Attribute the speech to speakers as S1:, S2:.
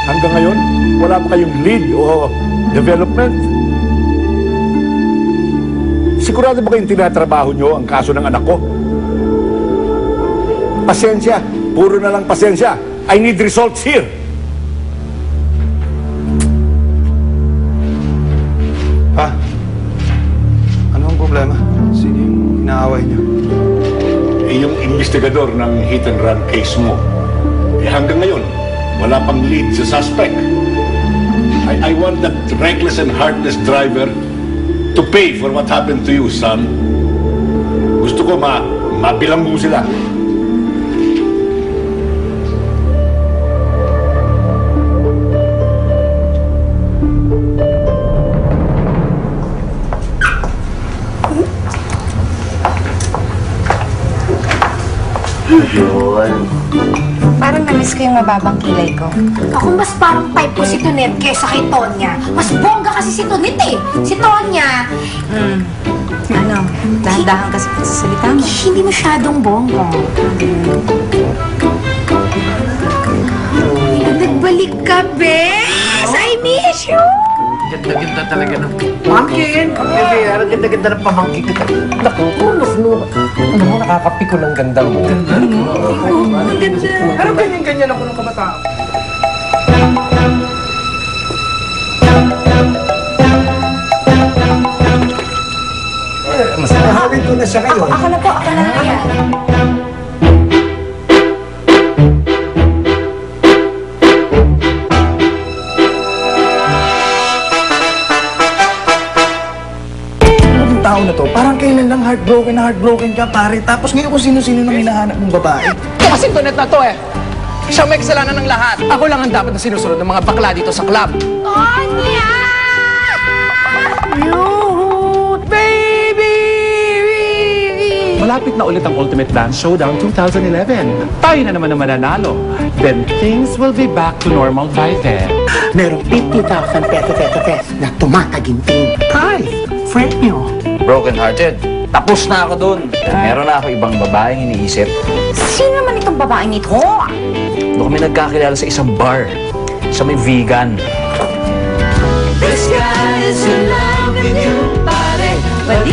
S1: Hanggang ngayon, wala pa kayong lead o development. Sigurado ba kayong tinatrabaho nyo ang kaso ng anak ko? Pasensya. Puro na lang pasensya. I need results here.
S2: Pa, ano ang problema? Sino yung inaaway niyo?
S1: Yung investigador ng hit and run case mo, hanggang ngayon, wala pang lead sa suspect. I want that reckless and heartless driver to pay for what happened to you, son. Gusto ko mabilang mo sila.
S3: Yun.
S4: Parang na-miss ko yung mababang kilay ko.
S5: Ako mas parang type ko si Tonet kesa kay Tonya. Mas bongga kasi si Tonet eh. Si Tonya,
S4: Ano, dahan-dahan kasi sa salita mo.
S5: hindi masyadong bongga. Nagbalik ka, Bes! I miss you!
S3: Ganda-ganda talaga ng pamangkin. Ang ganda-ganda ng pamangkin kita. Naku, ano mo, nakakapiko ng ganda mo. Ganda?
S5: Ang ganda.
S3: Pero ganyan-ganyan ako ng kabataan. Mas nahawin ko na siya kayo.
S4: Ako na po, ako na. Ayan.
S6: Tao na to, parang kailan lang heartbroken ka, pare. Tapos ngayon kung sino-sino nang hinahanap ng babae.
S7: Ito kasing Tonet na to eh. Siya may kasalanan ng lahat. Ako lang ang dapat na sinusunod ng mga bakla dito sa club.
S5: Tonya!
S8: Malapit na ulit ang Ultimate Dance Showdown 2011. Tayo na naman ang mananalo. Then things will be back to normal by then.
S9: Merong 50,000 pesos na tumataginting. Hi, friend nyo.
S3: Broken-hearted. Tapos na ako dun. Meron na ako ibang babaeng iniisip.
S4: Sino naman itong babaeng ito?
S3: Doon kami nagkakilala sa isang bar. Sa may vegan.
S5: This guy is in love with you, pare. But